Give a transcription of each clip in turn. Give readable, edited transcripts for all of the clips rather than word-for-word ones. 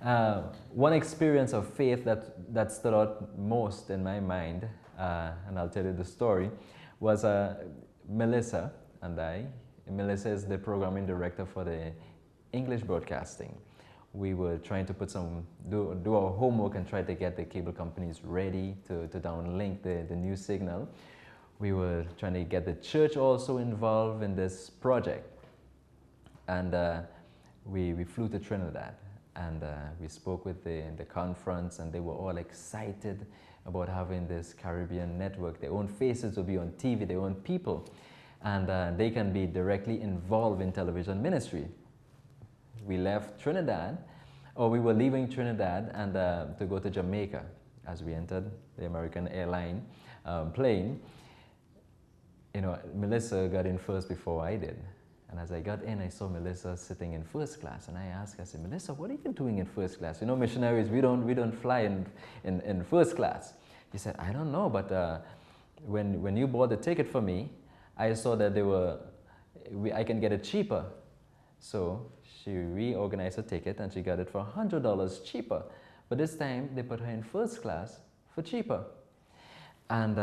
One experience of faith that stood out most in my mind, and I'll tell you the story, was Melissa and I. Melissa is the programming director for the English broadcasting. We were trying to do our homework and try to get the cable companies ready to downlink the new signal. We were trying to get the church also involved in this project. And we flew to Trinidad, and we spoke with the conference, and they were all excited about having this Caribbean network. Their own faces will be on TV, their own people, and they can be directly involved in television ministry. We left Trinidad, or we were leaving Trinidad and to go to Jamaica. As we entered the American airline plane, you know, Melissa got in first before I did. And as I got in, I saw Melissa sitting in first class, and I asked her, I said, Melissa, what are you doing in first class? You know, missionaries, we don't fly in first class. She said, I don't know, but when you bought the ticket for me, I saw that I can get it cheaper. So she reorganized her ticket, and she got it for $100 cheaper. But this time, they put her in first class for cheaper. And,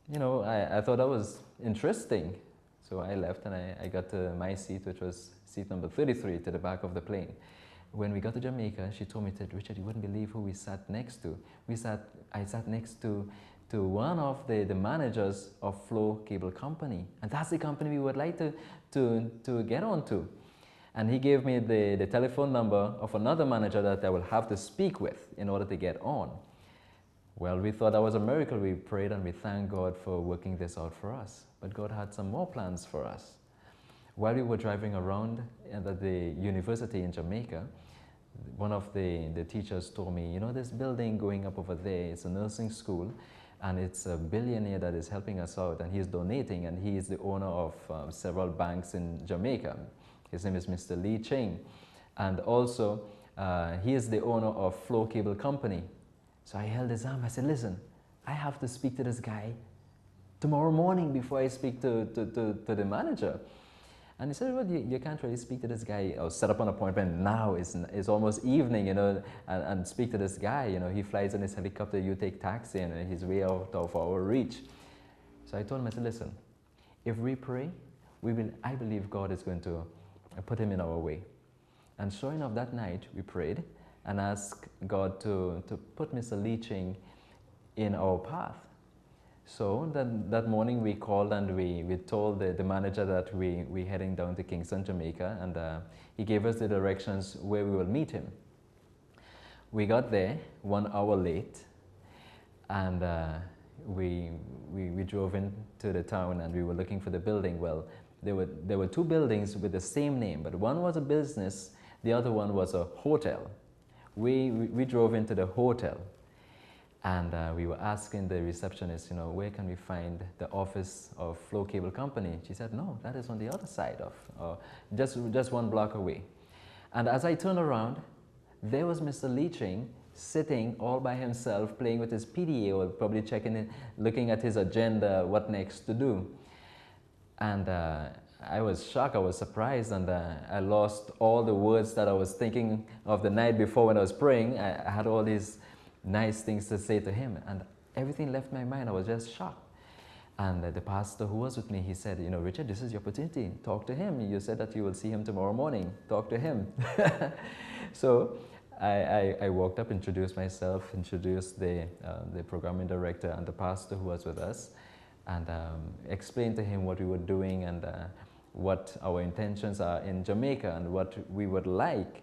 you know, I thought that was interesting. So I left, and I got to my seat, which was seat number 33, to the back of the plane. When we got to Jamaica, she told me, Richard, you wouldn't believe who we sat next to. I sat next to one of the managers of Flow Cable Company. And that's the company we would like to get onto. And he gave me the telephone number of another manager that I will have to speak with in order to get on. Well, we thought that was a miracle. We prayed and we thanked God for working this out for us. But God had some more plans for us. While we were driving around at the university in Jamaica, one of the teachers told me, you know, this building going up over there, it's a nursing school, and it's a billionaire that is helping us out, and he's donating, and he is the owner of several banks in Jamaica. His name is Mr. Lee Ching. And also, he is the owner of Flow Cable Company. So I held his arm. I said, listen, I have to speak to this guy tomorrow morning before I speak to the manager. And he said, well, you can't really speak to this guy or set up an appointment now. It's almost evening, you know, and speak to this guy. You know, he flies in his helicopter, you take taxi, and he's way out of our reach. So I told him, I said, listen, if we pray, I believe God is going to put him in our way. And sure enough, that night we prayed and asked God to put Mr. Lee Ching in our path. So that morning we called and we told the manager that we're heading down to Kingston, Jamaica, and he gave us the directions where we will meet him. We got there 1 hour late, and we drove into the town, and we were looking for the building. Well, there were two buildings with the same name, but one was a business, the other one was a hotel. We drove into the hotel, and we were asking the receptionist, you know, where can we find the office of Flow Cable Company? She said, no, that is on the other side of, just 1 block away. And as I turned around, there was Mr. Lee Ching sitting all by himself, playing with his PDA, or probably checking in, looking at his agenda, what next to do. And I was shocked, I was surprised, and I lost all the words that I was thinking of the night before when I was praying. I had all these nice things to say to him, and everything left my mind. I was just shocked. And the pastor who was with me, he said, you know, Richard, this is your opportunity. Talk to him. You said that you will see him tomorrow morning. Talk to him. So I walked up, introduced myself, introduced the programming director and the pastor who was with us, and explained to him what we were doing and what our intentions are in Jamaica and what we would like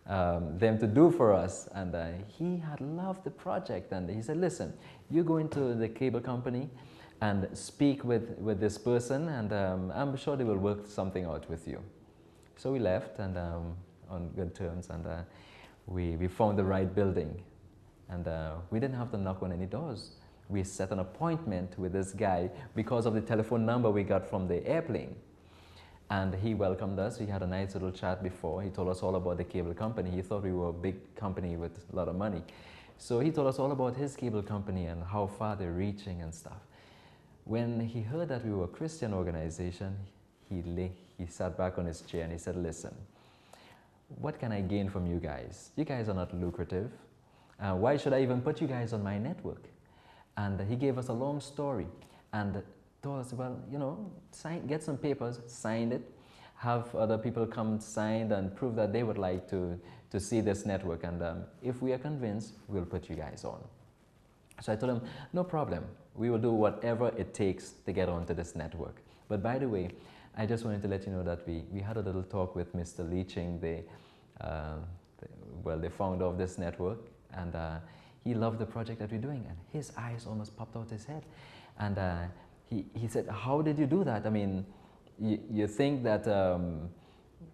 them to do for us. And he had loved the project, and he said, listen, you go into the cable company and speak with this person, and I'm sure they will work something out with you. So we left, and on good terms, and we found the right building, and we didn't have to knock on any doors. We set an appointment with this guy because of the telephone number we got from the airplane. And he welcomed us. We had a nice little chat before. He told us all about the cable company. He thought we were a big company with a lot of money. So he told us all about his cable company and how far they're reaching and stuff. When he heard that we were a Christian organization, he sat back on his chair and he said, listen, what can I gain from you guys? You guys are not lucrative. Why should I even put you guys on my network? And he gave us a long story and told us, well, you know, get some papers, signed it, have other people come sign and prove that they would like to see this network. And if we are convinced, we'll put you guys on. So I told him, no problem. We will do whatever it takes to get onto this network. But by the way, I just wanted to let you know that we had a little talk with Mr. Leaching, the founder of this network, and he loved the project that we're doing, and his eyes almost popped out his head. And he said, how did you do that? I mean, you think that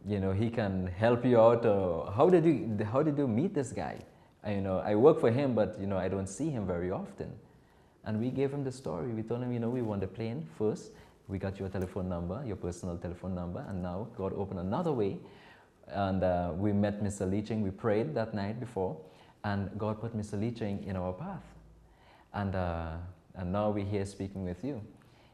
you know, he can help you out, or how did you meet this guy? You know, I work for him, but you know, I don't see him very often. And we gave him the story. We told him, you know, we won the plane first. We got your telephone number, your personal telephone number, and now God opened another way. And we met Mr. Leaching. We prayed that night before, and God put Mr. Leaching in our path. And now we're here speaking with you.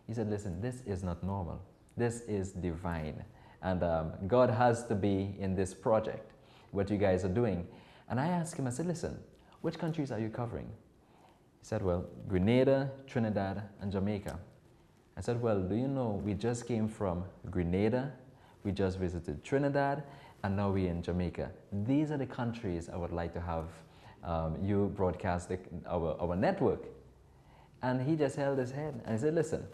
He said, listen, this is not normal. This is divine. And God has to be in this project, what you guys are doing. And I asked him, I said, listen, which countries are you covering? He said, well, Grenada, Trinidad, and Jamaica. I said, well, do you know, we just came from Grenada, we just visited Trinidad, and now we're in Jamaica. These are the countries I would like to have you broadcast our network. And he just held his head and he said, listen,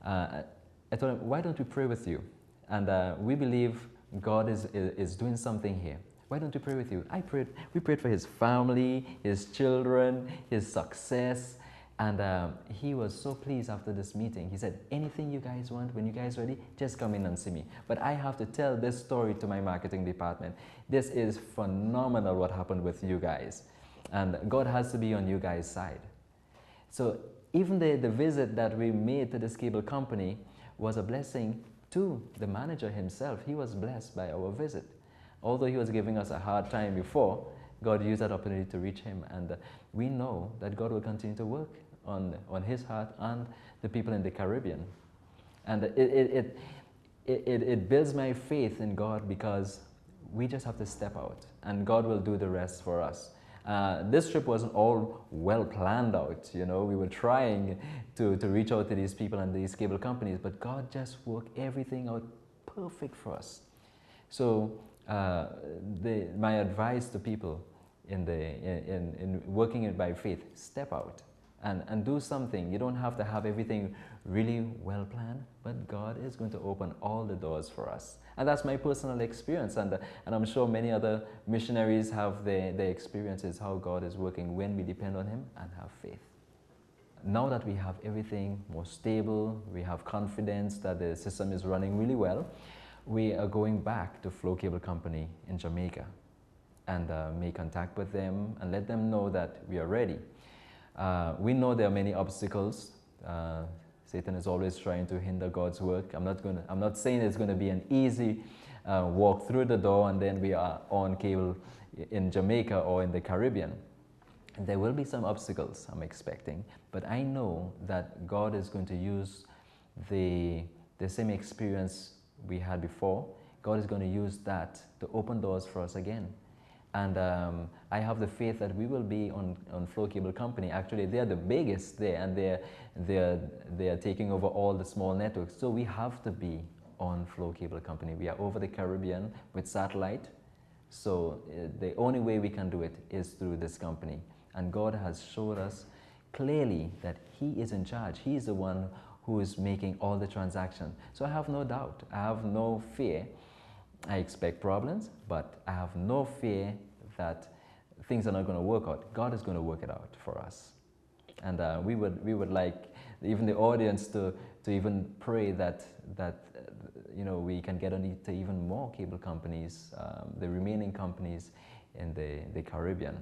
I told him, why don't we pray with you? And we believe God is doing something here. Why don't we pray with you? We prayed for his family, his children, his success. And he was so pleased after this meeting. He said, anything you guys want, when you guys are ready, just come in and see me. But I have to tell this story to my marketing department. This is phenomenal what happened with you guys. And God has to be on you guys' side. So even the visit that we made to this cable company was a blessing to the manager himself. He was blessed by our visit. Although he was giving us a hard time before, God used that opportunity to reach him. And we know that God will continue to work on his heart and the people in the Caribbean. And it builds my faith in God, because we just have to step out and God will do the rest for us. This trip wasn't all well planned out, you know. We were trying to reach out to these people and these cable companies, but God just worked everything out perfect for us. So my advice to people in working it by faith, step out and do something. You don't have to have everything really well planned, but God is going to open all the doors for us. And that's my personal experience, and I'm sure many other missionaries have their experiences, how God is working when we depend on him and have faith. Now that we have everything more stable, we have confidence that the system is running really well, we are going back to Flow Cable Company in Jamaica and make contact with them and let them know that we are ready. We know there are many obstacles. Satan is always trying to hinder God's work. I'm not saying it's going to be an easy walk through the door and then we are on cable in Jamaica or in the Caribbean. There will be some obstacles, I'm expecting, but I know that God is going to use the same experience we had before. God is going to use that to open doors for us again. And I have the faith that we will be on Flow Cable Company. Actually, they are the biggest there, and they are taking over all the small networks. So we have to be on Flow Cable Company. We are over the Caribbean with satellite. So the only way we can do it is through this company. And God has showed us clearly that he is in charge. He is the one who is making all the transactions. So I have no doubt. I have no fear. I expect problems, but I have no fear that things are not going to work out. God is going to work it out for us. And we would like even the audience to even pray that you know, we can get on to even more cable companies, the remaining companies in the Caribbean.